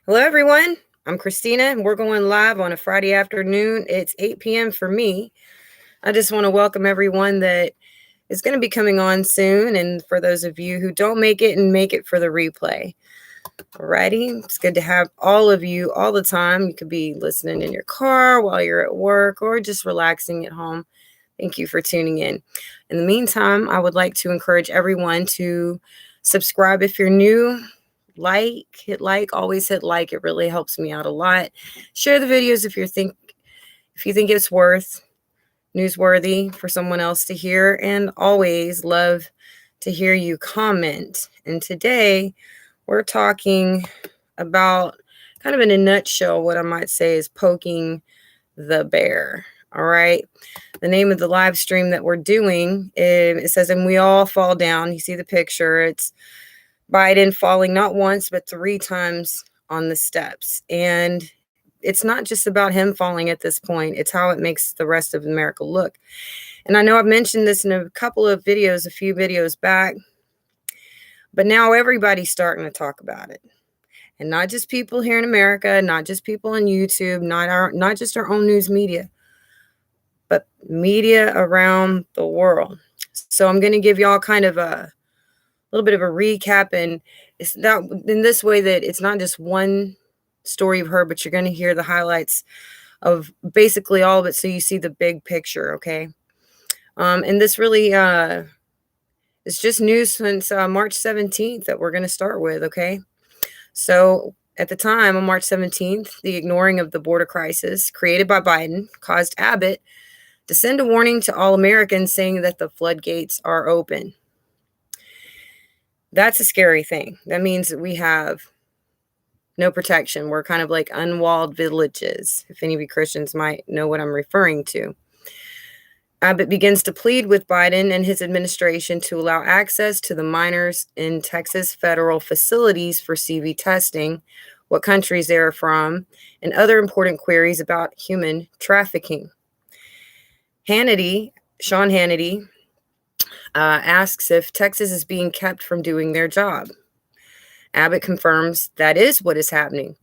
Hello, everyone. I'm Christina, and we're going live on a Friday afternoon. It's 8 p.m. for me. I just want to welcome everyone that is going to be coming on soon, and for those of you who don't make it and make it for the replay. Alrighty, it's good to have all of you all the time. You could be listening in your car while you're at work or just relaxing at home. Thank you for tuning in. In the meantime, I would like to encourage everyone to subscribe if you're new. Hit like, always hit like. It really helps me out a lot. Share the videos if you think it's newsworthy for someone else to hear, and always love to hear you comment. And today we're talking about, kind of in a nutshell, what I might say is poking the bear. All right. The name of the live stream that we're doing, it says, and we all fall down. You see the picture. It's Biden falling not once, but 3 times on the steps. And it's not just about him falling at this point. It's how it makes the rest of America look. And I know I've mentioned this in a couple of videos, a few videos back, but now everybody's starting to talk about it. And not just people here in America, not just people on YouTube, not just our own news media, but media around the world. So I'm going to give y'all kind of a little bit of a recap, and it's not in this way that it's not just one story you've heard, but you're going to hear the highlights of basically all of it, so you see the big picture. Okay. And this really it's just news since March 17th that we're going to start with. Okay. So at the time, on March 17th, the ignoring of the border crisis created by Biden caused Abbott to send a warning to all Americans saying that the floodgates are open. That's a scary thing. That means that we have no protection. We're kind of like unwalled villages, if any of you Christians might know what I'm referring to. Abbott begins to plead with Biden and his administration to allow access to the minors in Texas federal facilities for CV testing, what countries they are from, and other important queries about human trafficking. Sean Hannity, asks if Texas is being kept from doing their job. Abbott confirms that is what is happening.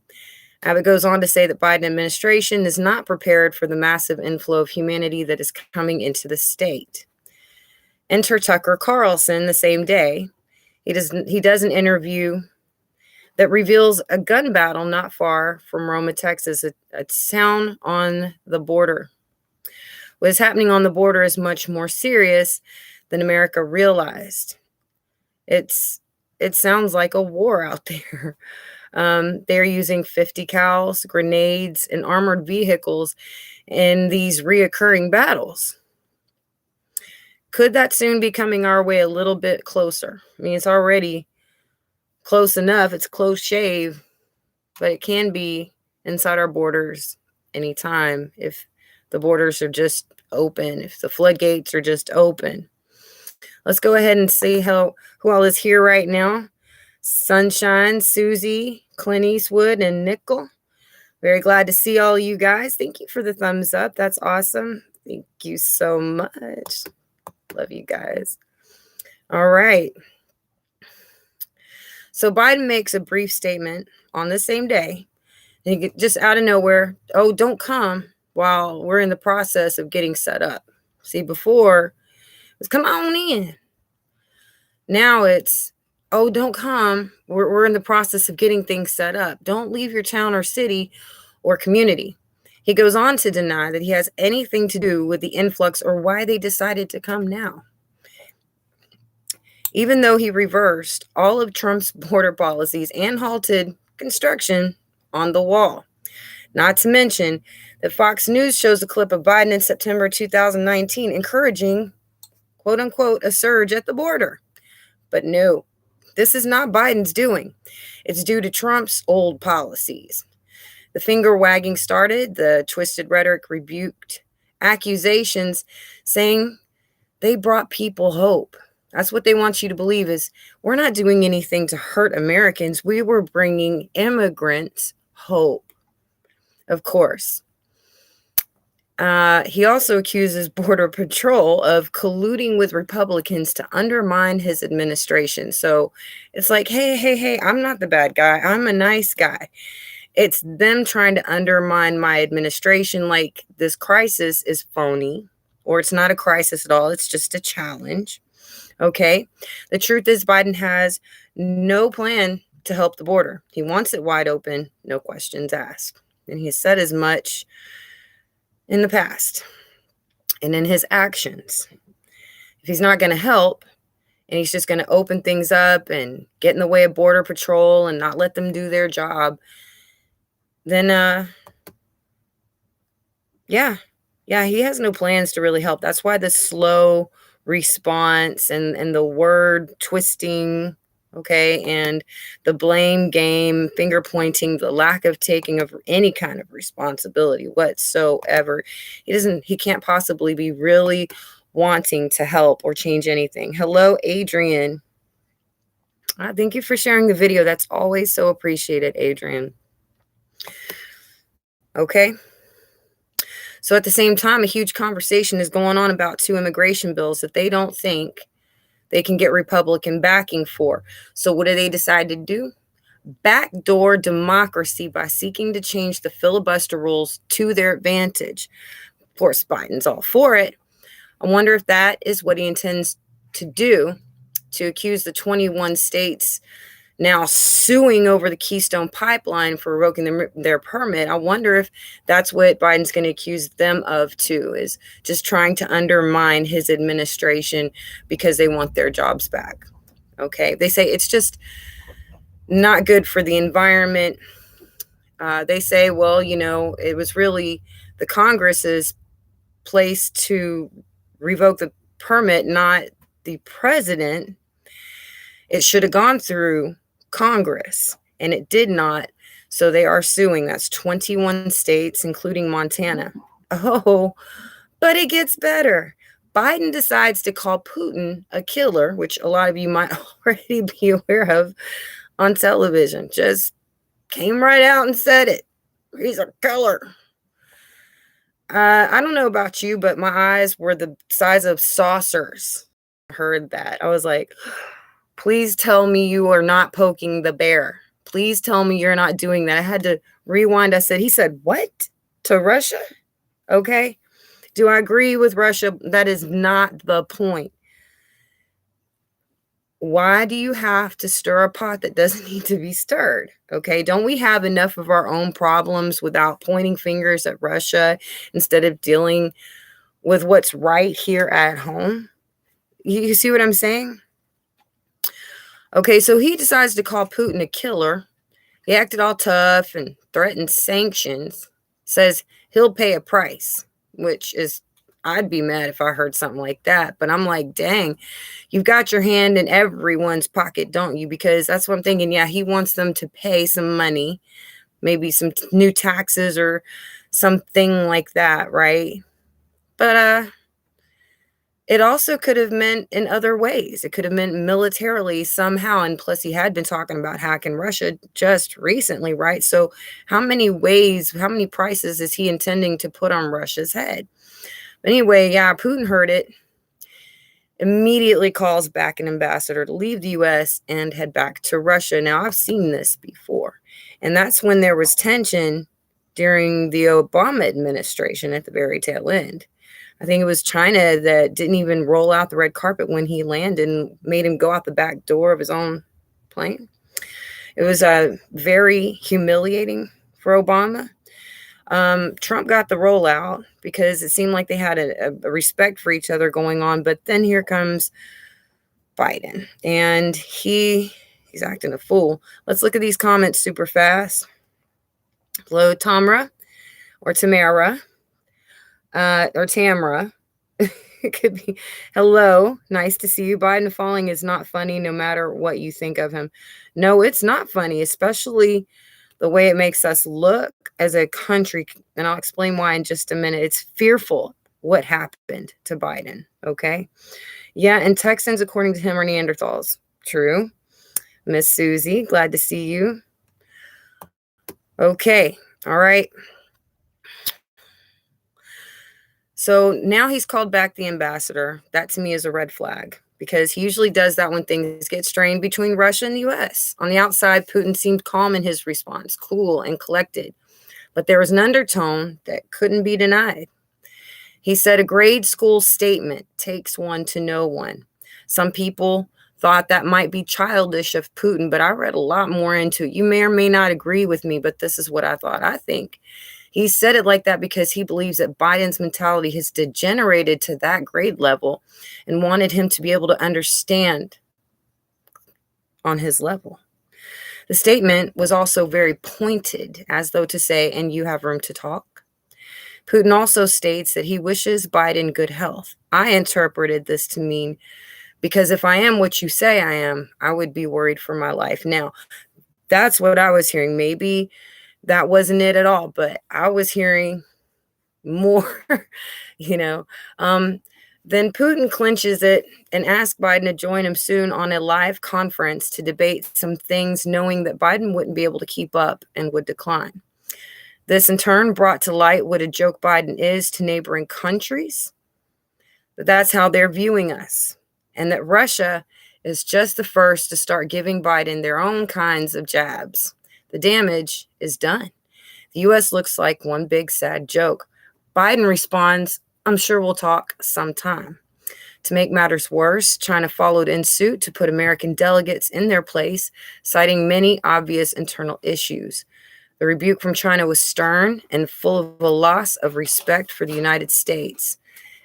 Abbott goes on to say that Biden administration is not prepared for the massive inflow of humanity that is coming into the state. Enter Tucker Carlson the same day. He does an interview that reveals a gun battle not far from Roma, Texas, a town on the border. What is happening on the border is much more serious than America realized. It sounds like a war out there. They're using 50 cals, grenades, and armored vehicles in these reoccurring battles. Could that soon be coming our way a little bit closer? I mean, it's already close enough. It's close shave, but it can be inside our borders anytime if the borders are just open, if the floodgates are just open. Let's go ahead and see who all is here right now. Sunshine, Susie, Clint Eastwood, and Nickel. Very glad to see all you guys. Thank you for the thumbs up. That's awesome. Thank you so much. Love you guys. All right. So Biden makes a brief statement on the same day, just out of nowhere. Oh, don't come while we're in the process of getting set up. See, before it was come on in. Now it's, oh, don't come. We're in the process of getting things set up. Don't leave your town or city or community. He goes on to deny that he has anything to do with the influx or why they decided to come now. Even though he reversed all of Trump's border policies and halted construction on the wall. Not to mention that Fox News shows a clip of Biden in September 2019 encouraging, quote unquote, a surge at the border. But no, this is not Biden's doing. It's due to Trump's old policies. The finger wagging started, the twisted rhetoric rebuked accusations, saying they brought people hope. That's what they want you to believe is we're not doing anything to hurt Americans. We were bringing immigrants hope. Of course. He also accuses Border Patrol of colluding with Republicans to undermine his administration. So it's like, hey, I'm not the bad guy. I'm a nice guy. It's them trying to undermine my administration, like this crisis is phony, or it's not a crisis at all. It's just a challenge. Okay. The truth is, Biden has no plan to help the border. He wants it wide open, no questions asked. And he has said as much in the past and in his actions. If he's not going to help and he's just going to open things up and get in the way of Border Patrol and not let them do their job, then, yeah, he has no plans to really help. That's why the slow response and the word twisting, okay, and the blame game, finger pointing, the lack of taking of any kind of responsibility whatsoever. He can't possibly be really wanting to help or change anything. Hello, Adrian. Thank you for sharing the video. That's always so appreciated, Adrian. Okay. So at the same time, a huge conversation is going on about 2 immigration bills that they don't think they can get Republican backing for. So what do they decide to do? Backdoor democracy by seeking to change the filibuster rules to their advantage. Of course, Biden's all for it. I wonder if that is what he intends to do, to accuse the 21 states now suing over the Keystone Pipeline for revoking their permit. I wonder if that's what Biden's going to accuse them of too, is just trying to undermine his administration because they want their jobs back. Okay. They say it's just not good for the environment. They say, well, it was really the Congress's place to revoke the permit, not the president. It should have gone through Congress, and it did not. So they are suing. That's 21 states, including Montana. Oh, but it gets better. Biden decides to call Putin a killer, which a lot of you might already be aware of on television. Just came right out and said it. He's a killer. I don't know about you, but my eyes were the size of saucers. I heard that. I was like, please tell me you are not poking the bear. Please tell me you're not doing that. I had to rewind. He said, what? To Russia? Okay. Do I agree with Russia? That is not the point. Why do you have to stir a pot that doesn't need to be stirred? Okay. Don't we have enough of our own problems without pointing fingers at Russia instead of dealing with what's right here at home? You see what I'm saying? Okay, so he decides to call Putin a killer. He acted all tough and threatened sanctions, says he'll pay a price, which is, I'd be mad if I heard something like that. But I'm like, dang, you've got your hand in everyone's pocket, don't you? Because that's what I'm thinking. Yeah, he wants them to pay some money, maybe some new taxes or something like that, right? But it also could have meant in other ways. It could have meant militarily somehow. And plus, he had been talking about hacking Russia just recently, right? So how many prices is he intending to put on Russia's head? But anyway, yeah, Putin heard it, immediately calls back an ambassador to leave the U.S. and head back to Russia. Now, I've seen this before. And that's when there was tension during the Obama administration at the very tail end. I think it was China that didn't even roll out the red carpet when he landed and made him go out the back door of his own plane. It was very humiliating for Obama. Trump got the rollout because it seemed like they had a respect for each other going on. But then here comes Biden, and he's acting a fool. Let's look at these comments super fast. Hello, Tamra or Tamara. Or Tamara. It could be, hello, nice to see you. Biden falling is not funny no matter what you think of him. No, it's not funny, especially the way it makes us look as a country. And I'll explain why in just a minute. It's fearful what happened to Biden, okay? Yeah, and Texans, according to him, are Neanderthals. True. Miss Susie, glad to see you. Okay, all right. So now he's called back the ambassador. That to me is a red flag because he usually does that when things get strained between Russia and the US. On the outside, Putin seemed calm in his response, cool and collected, but there was an undertone that couldn't be denied. He said a grade school statement takes one to know one. Some people thought that might be childish of Putin, but I read a lot more into it. You may or may not agree with me, but this is what I thought. I think he said it like that because he believes that Biden's mentality has degenerated to that grade level and wanted him to be able to understand on his level. The statement was also very pointed, as though to say, and you have room to talk. Putin also states that he wishes Biden good health. I interpreted this to mean, because if I am what you say I am, I would be worried for my life. Now, that's what I was hearing. Maybe that wasn't it at all, but I was hearing more, you know. Then Putin clinches it and asks Biden to join him soon on a live conference to debate some things, knowing that Biden wouldn't be able to keep up and would decline. This in turn brought to light what a joke Biden is to neighboring countries, but that's how they're viewing us, and that Russia is just the first to start giving Biden their own kinds of jabs. The damage is done. The U.S. looks like one big sad joke. Biden responds, I'm sure we'll talk sometime. To make matters worse, China followed in suit to put American delegates in their place, citing many obvious internal issues. The rebuke from China was stern and full of a loss of respect for the United States.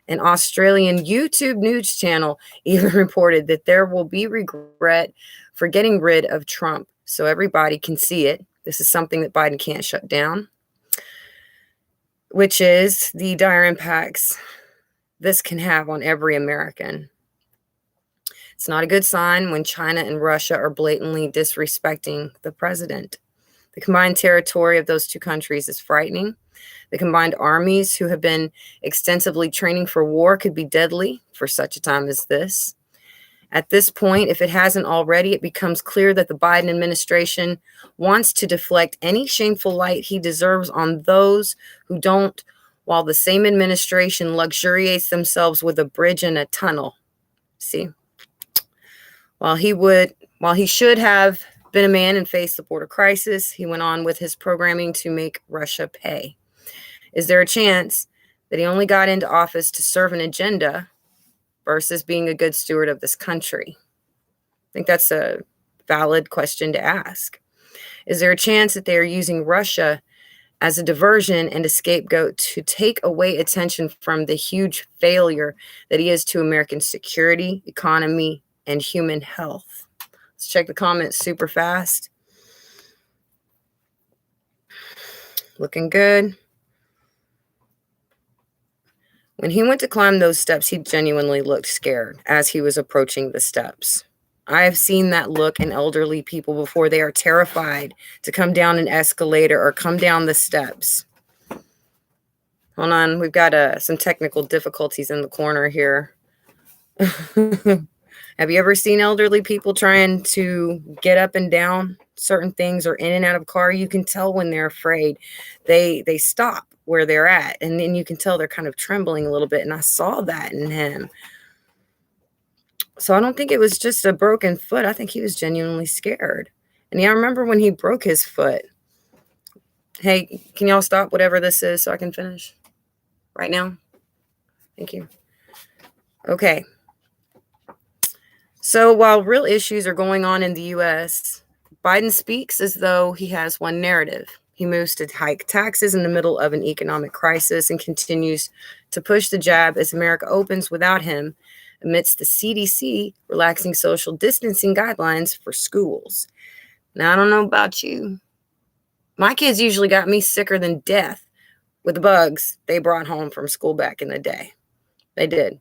An Australian YouTube news channel even reported that there will be regret for getting rid of Trump, so everybody can see it. This is something that Biden can't shut down, which is the dire impacts this can have on every American. It's not a good sign when China and Russia are blatantly disrespecting the president. The combined territory of those two countries is frightening. The combined armies, who have been extensively training for war, could be deadly for such a time as this. At this point, if it hasn't already, it becomes clear that the Biden administration wants to deflect any shameful light he deserves on those who don't, while the same administration luxuriates themselves with a bridge and a tunnel. See? While he should have been a man and faced the border crisis, he went on with his programming to make Russia pay. Is there a chance that he only got into office to serve an agenda versus being a good steward of this country? I think that's a valid question to ask. Is there a chance that they are using Russia as a diversion and a scapegoat to take away attention from the huge failure that he is to American security, economy, and human health? Let's check the comments super fast. Looking good. When he went to climb those steps, he genuinely looked scared as he was approaching the steps. I have seen that look in elderly people before. They are terrified to come down an escalator or come down the steps. Hold on, we've got some technical difficulties in the corner here. Have you ever seen elderly people trying to get up and down certain things or in and out of a car? You can tell when they're afraid. They stop where they're at, and then you can tell they're kind of trembling a little bit, and I saw that in him. So I don't think it was just a broken foot. I think he was genuinely scared. And yeah, I remember when he broke his foot. Hey, can y'all stop whatever this is so I can finish right now? Thank you. Okay. So while real issues are going on in the U.S., Biden speaks as though he has one narrative. He moves to hike taxes in the middle of an economic crisis and continues to push the jab as America opens without him, amidst the CDC relaxing social distancing guidelines for schools. Now, I don't know about you. My kids usually got me sicker than death with the bugs they brought home from school back in the day. They did.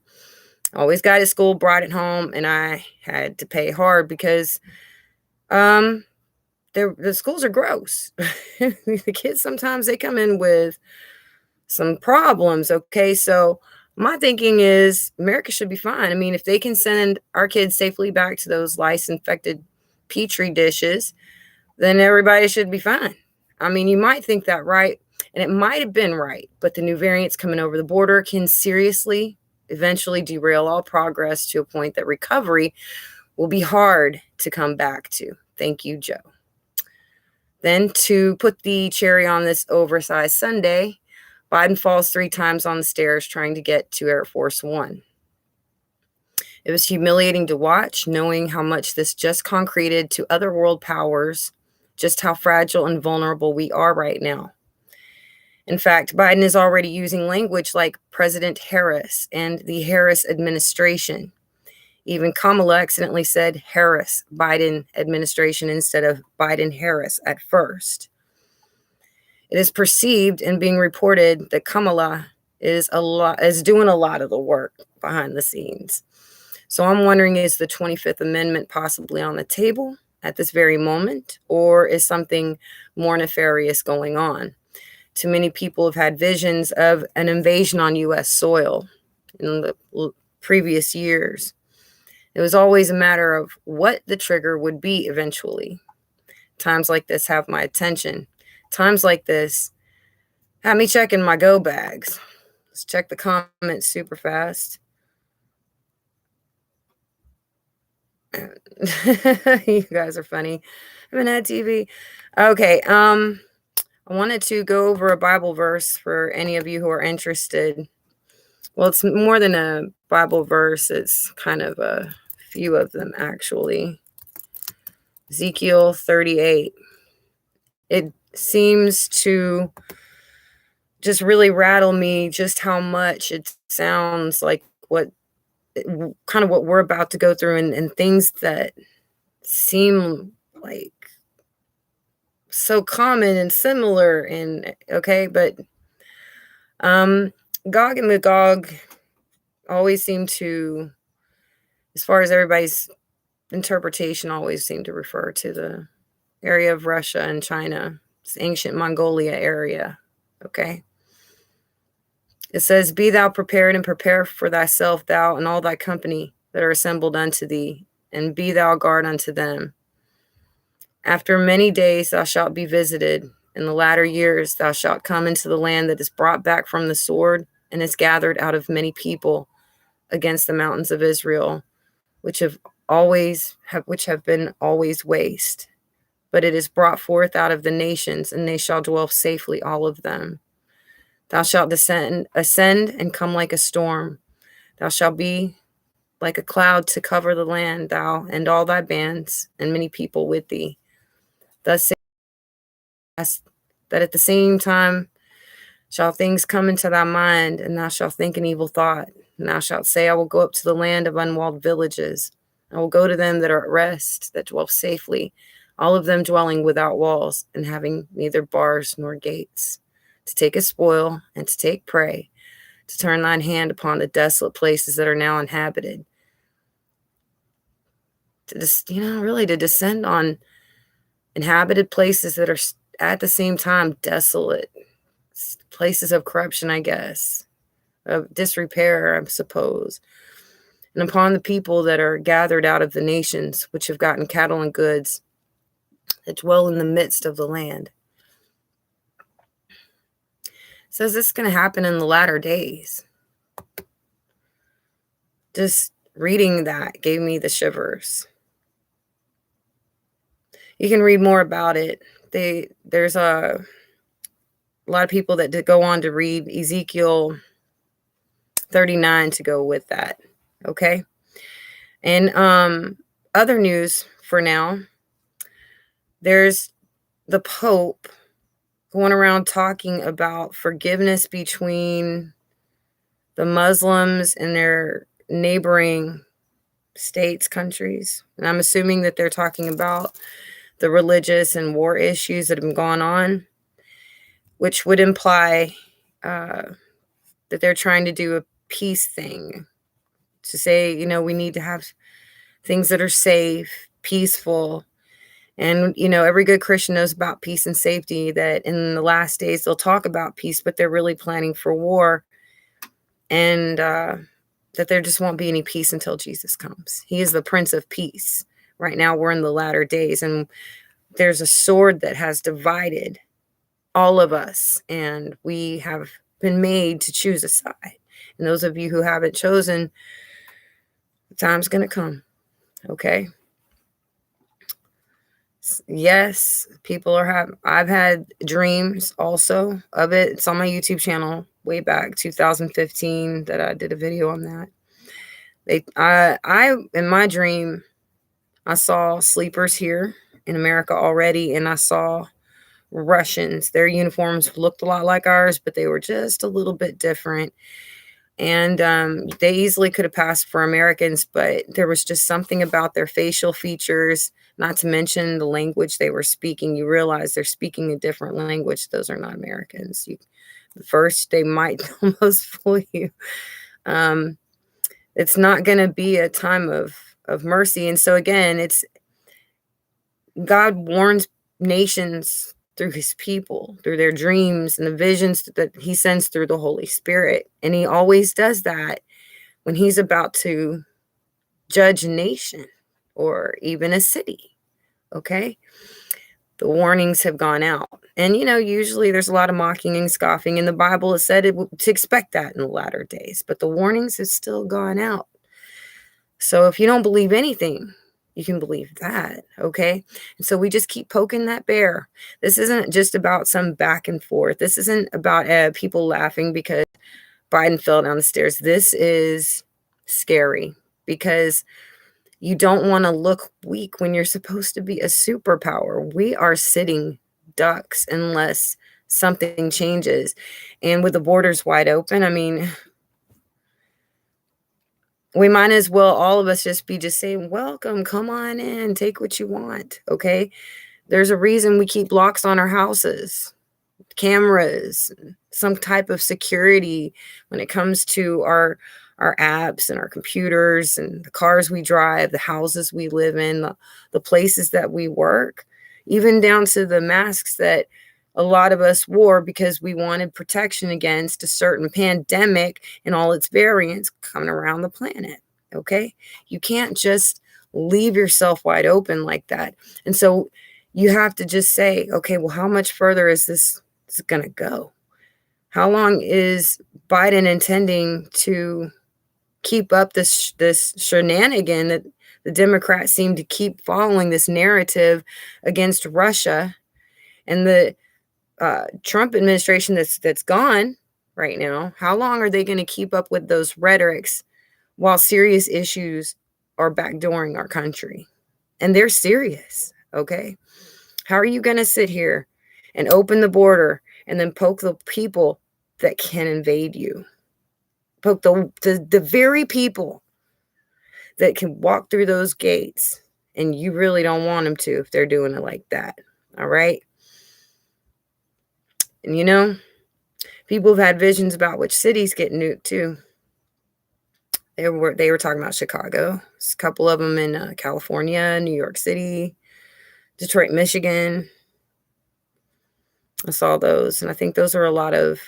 Always got to school, brought it home, and I had to pay hard because the schools are gross. The kids, sometimes they come in with some problems, okay? So my thinking is America should be fine. I mean, if they can send our kids safely back to those lice-infected Petri dishes, then everybody should be fine. I mean, you might think that, right? And it might have been right, but the new variants coming over the border can seriously eventually derail all progress to a point that recovery will be hard to come back to. Thank you, Joe. Then, to put the cherry on this oversized sundae, Biden falls 3 times on the stairs trying to get to Air Force One. It was humiliating to watch, knowing how much this just concreted to other world powers just how fragile and vulnerable we are right now. In fact, Biden is already using language like President Harris and the Harris administration. Even Kamala accidentally said Harris Biden administration instead of Biden Harris at first. It is perceived and being reported that Kamala is doing a lot of the work behind the scenes. So I'm wondering, is the 25th Amendment possibly on the table at this very moment, or is something more nefarious going on? Too many people have had visions of an invasion on U.S. soil in the previous years. It was always a matter of what the trigger would be eventually. Times like this have my attention. Times like this have me checking my go bags. Let's check the comments super fast. You guys are funny. I'm an ad TV. Okay. I wanted to go over a Bible verse for any of you who are interested. Well, it's more than a Bible verse. It's kind of a few of them, actually. Ezekiel 38. It seems to just really rattle me just how much it sounds like what we're about to go through, and things that seem like so common and similar. And okay, but Gog and Magog always seem to, as far as everybody's interpretation, always seem to refer to the area of Russia and China. It's ancient Mongolia area. Okay. It says, "Be thou prepared, and prepare for thyself, thou and all thy company that are assembled unto thee, and be thou guard unto them. After many days thou shalt be visited. In the latter years thou shalt come into the land that is brought back from the sword, and is gathered out of many people against the mountains of Israel, which have been always waste. But it is brought forth out of the nations, and they shall dwell safely, all of them. Thou shalt ascend, and come like a storm. Thou shalt be like a cloud to cover the land, thou and all thy bands, and many people with thee. Thus that at the same time shall things come into thy mind, and thou shalt think an evil thought. And thou shalt say, I will go up to the land of unwalled villages. I will go to them that are at rest, that dwell safely, all of them dwelling without walls, and having neither bars nor gates, to take a spoil and to take prey, to turn thine hand upon the desolate places that are now inhabited." To descend on inhabited places that are at the same time desolate, places of corruption, I guess, of disrepair, I suppose. "And upon the people that are gathered out of the nations, which have gotten cattle and goods, that dwell in the midst of the land." It says this is going to happen in the latter days. Just reading that gave me the shivers. You can read more about it. There's a lot of people that did go on to read Ezekiel 39 to go with that. Okay. And other news for now, there's the Pope going around talking about forgiveness between the Muslims and their neighboring states, countries. And I'm assuming that they're talking about the religious and war issues that have been going on, which would imply that they're trying to do a peace thing, to say, we need to have things that are safe, peaceful. And, every good Christian knows about peace and safety, that in the last days they'll talk about peace, but they're really planning for war. And that there just won't be any peace until Jesus comes. He is the Prince of Peace. Right now we're in the latter days, and there's a sword that has divided all of us, and we have been made to choose a side. And those of you who haven't chosen, the time's going to come. Okay. Yes, I've had dreams also of it. It's on my YouTube channel way back 2015 that I did a video on that. I in my dream, I saw sleepers here in America already, and I saw Russians. Their uniforms looked a lot like ours, but they were just a little bit different. And they easily could have passed for Americans, but there was just something about their facial features, not to mention the language they were speaking. You realize they're speaking a different language. Those are not Americans. First, they might almost fool you. It's not going to be a time of mercy. And so again, it's God warns nations through his people, through their dreams and the visions that he sends through the Holy Spirit. And he always does that when he's about to judge a nation or even a city. Okay. The warnings have gone out. And, usually there's a lot of mocking and scoffing. In the Bible, it said to expect that in the latter days, but the warnings have still gone out. So if you don't believe anything, you can believe that, okay? And so we just keep poking that bear. This isn't just about some back and forth. This isn't about people laughing because Biden fell down the stairs. This is scary because you don't want to look weak when you're supposed to be a superpower. We are sitting ducks unless something changes. And with the borders wide open, I mean, we might as well, all of us, just saying, welcome, come on in, take what you want, okay? There's a reason we keep locks on our houses, cameras, some type of security when it comes to our apps and our computers and the cars we drive, the houses we live in, the places that we work, even down to the masks that a lot of us wore because we wanted protection against a certain pandemic and all its variants coming around the planet. Okay. You can't just leave yourself wide open like that. And so you have to just say, okay, well, how much further is this going to go? How long is Biden intending to keep up this shenanigan that the Democrats seem to keep following, this narrative against Russia? And the Trump administration that's gone right now, how long are they going to keep up with those rhetorics while serious issues are backdooring our country? And they're serious, okay? How are you going to sit here and open the border and then poke the people that can invade you? Poke the very people that can walk through those gates, and you really don't want them to if they're doing it like that, all right? And people have had visions about which cities get nuked too. They were talking about Chicago. There's a couple of them in California, New York City, Detroit, Michigan. I saw those, and I think those are a lot of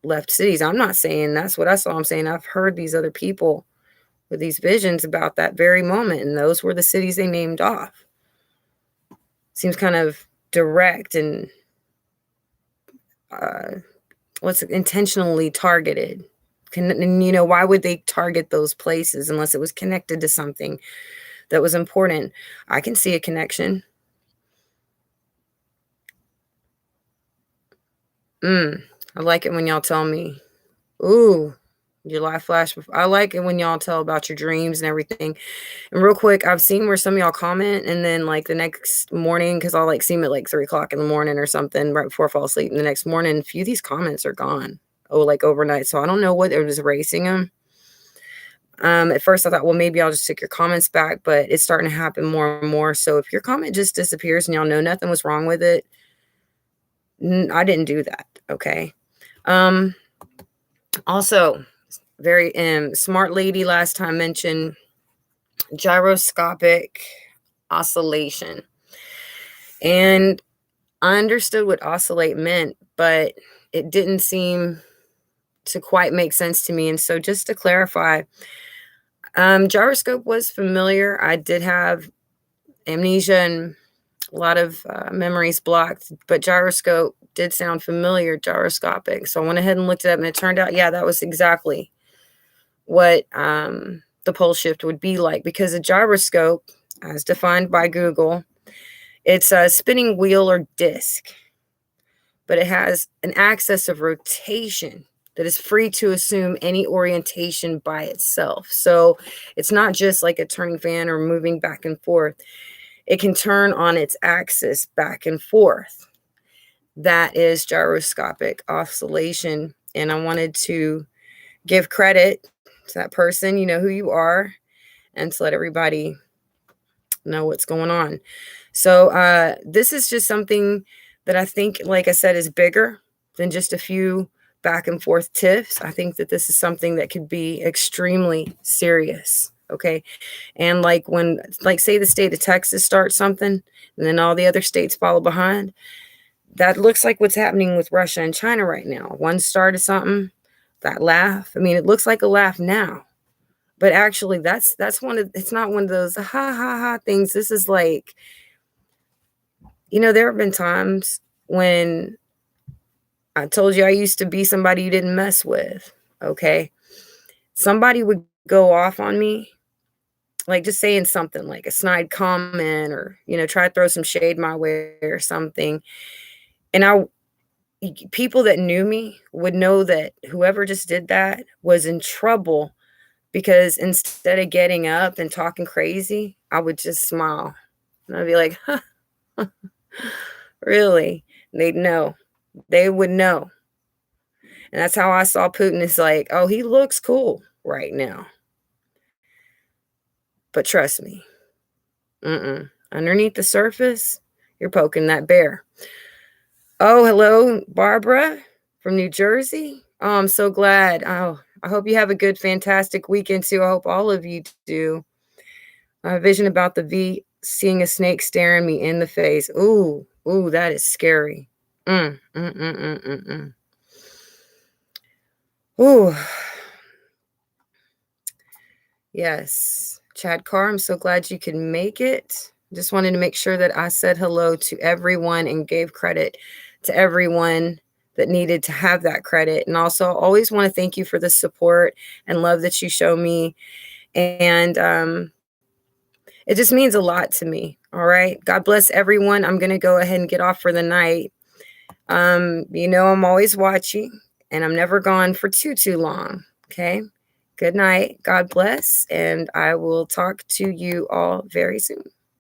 left cities. I'm not saying that's what I saw. I'm saying I've heard these other people with these visions about that very moment, and those were the cities they named off. Seems kind of direct and what's intentionally targeted. And why would they target those places unless it was connected to something that was important? I can see a connection. I like it when y'all tell me, ooh, your life flash. I like it when y'all tell about your dreams and everything. And real quick, I've seen where some of y'all comment and then like the next morning, because I'll like see them at like 3 o'clock in the morning or something right before I fall asleep. And the next morning, a few of these comments are gone. Like overnight. So I don't know what it was erasing them. At first I thought, well, maybe I'll just take your comments back, but it's starting to happen more and more. So if your comment just disappears and y'all know nothing was wrong with it, I didn't do that. Okay. Also, very smart lady last time mentioned gyroscopic oscillation. And I understood what oscillate meant, but it didn't seem to quite make sense to me. And so just to clarify, gyroscope was familiar. I did have amnesia and a lot of memories blocked, but gyroscope did sound familiar, gyroscopic. So I went ahead and looked it up, and it turned out, yeah, that was exactly what the pole shift would be like, because a gyroscope, as defined by Google, it's a spinning wheel or disc, but it has an axis of rotation that is free to assume any orientation by itself. So it's not just like a turning fan or moving back and forth. It can turn on its axis back and forth. That is gyroscopic oscillation. And I wanted to give credit to that person. You know who you are, and to let everybody know what's going on. So this is just something that I think, like I said, is bigger than just a few back and forth tiffs. I think that this is something that could be extremely serious. Okay. And like when, like, say the state of Texas starts something and then all the other states follow behind, that looks like what's happening with Russia and China right now. One started something, that laugh. I mean, it looks like a laugh now, but actually that's one of, it's not one of those ha ha ha things. This is like, there have been times when I told you I used to be somebody you didn't mess with. Okay. Somebody would go off on me, like just saying something like a snide comment, or, try to throw some shade my way or something. And people that knew me would know that whoever just did that was in trouble, because instead of getting up and talking crazy, I would just smile. And I'd be like, huh, really? And they'd know. They would know. And that's how I saw Putin. It's like, oh, he looks cool right now. But trust me, underneath the surface, you're poking that bear. Oh, hello, Barbara from New Jersey. Oh, I'm so glad. Oh, I hope you have a good, fantastic weekend too. I hope all of you do. A vision about the V, seeing a snake staring me in the face. Ooh, that is scary. Ooh. Yes. Chad Carr, I'm so glad you could make it. Just wanted to make sure that I said hello to everyone and gave credit to everyone that needed to have that credit. And also, always want to thank you for the support and love that you show me. And it just means a lot to me. All right. God bless everyone. I'm going to go ahead and get off for the night. I'm always watching, and I'm never gone for too long. Okay. Good night. God bless. And I will talk to you all very soon.